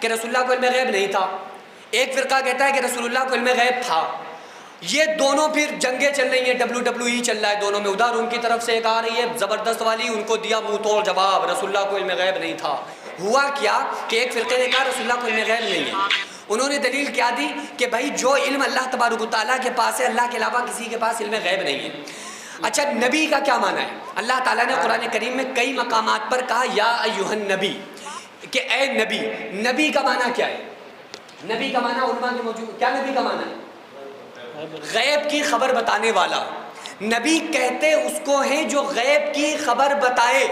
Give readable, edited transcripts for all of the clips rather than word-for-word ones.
کہ رسول اللہ کو علم غیب نہیں تھا، ایک فرقہ کہتا ہے کہ رسول اللہ کو علم غیب تھا۔ یہ دونوں پھر جنگیں چل رہی ہیں، WWE چل رہا ہے دونوں میں، ادھر ان کی طرف سے ایک آ رہی ہے زبردست والی، ان کو دیا منہ توڑ جواب رسول اللہ کو علم غیب نہیں تھا۔ ہوا کیا کہ ایک فرقے نے کہا رسول اللہ کو علم غیب نہیں ہے، انہوں نے دلیل کیا دی کہ بھائی جو علم اللہ تبارک و تعالیٰ کے پاس ہے، اللہ کے علاوہ کسی کے پاس علم غیب نہیں ہے۔ اچھا نبی کا کیا معنی ہے؟ اللہ تعالیٰ نے قرآن کریم میں کئی مقامات پر کہا یا ایھا النبی، کہ اے نبی۔ نبی کا معنی کیا ہے؟ نبی کا معنی علماء کے موجود کیا نبی کا معنی ہے؟ غیب کی خبر بتانے والا۔ نبی کہتے اس کو ہیں جو غیب کی خبر بتائے۔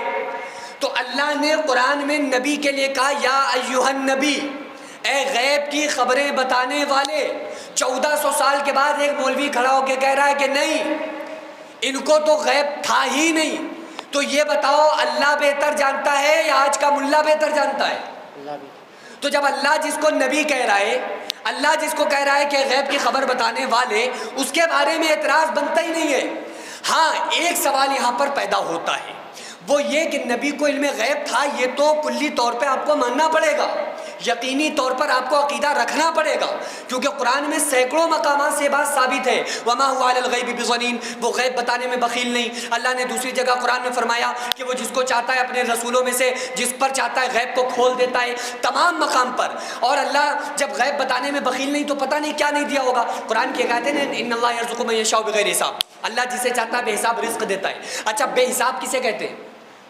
تو اللہ نے قرآن میں نبی کے لیے کہا یا ایھا النبی، اے غیب کی خبریں بتانے والے۔ 1400 سال کے بعد ایک مولوی کھڑا ہو کے کہہ رہا ہے کہ نہیں، ان کو تو غیب تھا ہی نہیں۔ تو یہ بتاؤ اللہ بہتر جانتا ہے یا آج کا ملا بہتر جانتا ہے؟ تو جب اللہ جس کو نبی کہہ رہا ہے، اللہ جس کو کہہ رہا ہے کہ غیب کی خبر بتانے والے، اس کے بارے میں اعتراض بنتا ہی نہیں ہے۔ ہاں ایک سوال یہاں پر پیدا ہوتا ہے، وہ یہ کہ نبی کو علم غیب تھا، یہ تو کلی طور پہ آپ کو ماننا پڑے گا، یقینی طور پر آپ کو عقیدہ رکھنا پڑے گا، کیونکہ قرآن میں سینکڑوں مقامات سے بات ثابت ہے وما هو علی الغیب بضنین، وہ غیب بتانے میں بخیل نہیں۔ اللہ نے دوسری جگہ قرآن میں فرمایا کہ وہ جس کو چاہتا ہے اپنے رسولوں میں سے، جس پر چاہتا ہے غیب کو کھول دیتا ہے، تمام مقام پر۔ اور اللہ جب غیب بتانے میں بخیل نہیں تو پتہ نہیں کیا نہیں دیا ہوگا۔ قرآن کی کہتے ہیں ان اللہ یرزق من یشاء بغیر حساب، اللہ جسے چاہتا ہے بے حساب رزق دیتا ہے۔ اچھا بے حساب کسے کہتے ہیں؟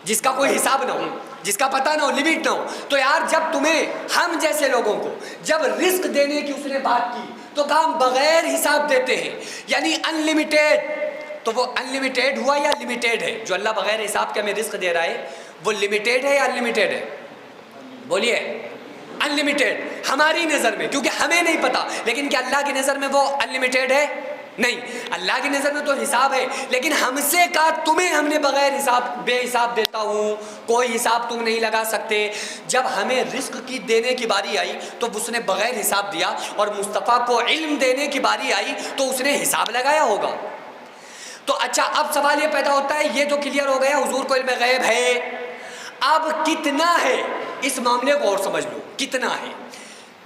جس کا کوئی حساب نہ ہو، جس کا پتہ نہ ہو، لمٹ نہ ہو۔ تو یار جب تمہیں ہم جیسے لوگوں کو جب رزق دینے کی اس نے بات کی تو کہا ہم بغیر حساب دیتے ہیں، یعنی ان لمیٹیڈ۔ تو وہ ان لمیٹیڈ ہوا یا لمیٹیڈ ہے؟ جو اللہ بغیر حساب کے ہمیں رزق دے رہا ہے وہ لمیٹیڈ ہے یا ان لمیٹیڈ ہے؟ بولیے۔ ان لمیٹیڈ ہماری نظر میں، کیونکہ ہمیں نہیں پتا، لیکن کیا اللہ کی نظر میں وہ ان لمیٹیڈ ہے؟ نہیں، اللہ کی نظر میں تو حساب ہے، لیکن ہم سے کہا تمہیں ہم نے بغیر حساب بے حساب دیتا ہوں، کوئی حساب تم نہیں لگا سکتے۔ جب ہمیں رزق کی دینے کی باری آئی تو اس نے بغیر حساب دیا، اور مصطفیٰ کو علم دینے کی باری آئی تو اس نے حساب لگایا ہوگا۔ تو اچھا اب سوال یہ پیدا ہوتا ہے، یہ تو کلیئر ہو گیا حضور کو علم غیب ہے، اب کتنا ہے اس معاملے کو اور سمجھ لو کتنا ہے۔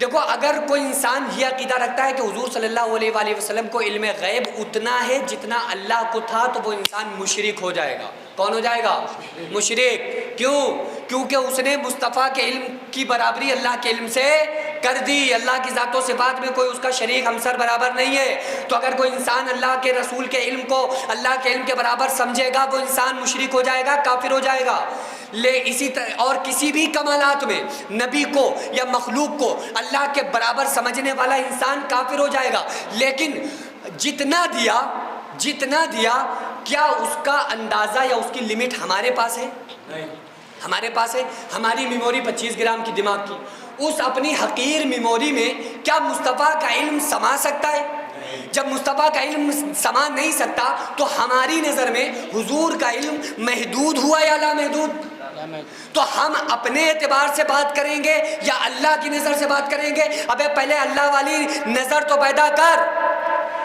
دیکھو اگر کوئی انسان یہ عقیدہ رکھتا ہے کہ حضور صلی اللہ علیہ وآلہ وسلم کو علم غیب اتنا ہے جتنا اللہ کو تھا، تو وہ انسان مشرک ہو جائے گا۔ کون ہو جائے گا؟ مشرک۔ کیوں؟ کیونکہ اس نے مصطفیٰ کے علم کی برابری اللہ کے علم سے کر دی۔ اللہ کی ذات و صفات میں کوئی اس کا شریک ہمسر برابر نہیں ہے۔ تو اگر کوئی انسان اللہ کے رسول کے علم کو اللہ کے علم کے برابر سمجھے گا، وہ انسان مشرک ہو جائے گا، کافر ہو جائے گا۔ اسی طرح اور کسی بھی کمالات میں نبی کو یا مخلوق کو اللہ کے برابر سمجھنے والا انسان کافر ہو جائے گا۔ لیکن جتنا دیا کیا اس کا اندازہ یا اس کی لمٹ ہمارے پاس ہے؟ ہمارے پاس ہے؟ ہماری میموری 25 گرام کی دماغ کی، اس اپنی حقیر میموری میں کیا مصطفیٰ کا علم سما سکتا ہے؟ جب مصطفیٰ کا علم سما نہیں سکتا تو ہماری نظر میں حضور کا علم محدود ہوا یا لا محدود؟ تو ہم اپنے اعتبار سے بات کریں گے یا اللہ کی نظر سے بات کریں گے؟ ابے پہلے اللہ والی نظر تو پیدا کر۔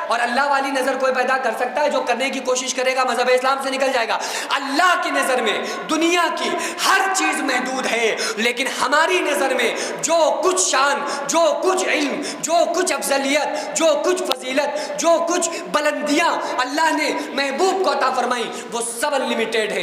اور اللہ والی نظر کوئی پیدا کر سکتا ہے؟ جو کرنے کی کوشش کرے گا مذہب اسلام سے نکل جائے گا۔ اللہ کی نظر میں دنیا کی ہر چیز محدود ہے، لیکن ہماری نظر میں جو کچھ شان، جو کچھ علم، جو کچھ افضلیت، جو کچھ فضیلت، جو کچھ بلندیاں اللہ نے محبوب کو عطا فرمائی وہ سب ان لمیٹیڈ ہیں۔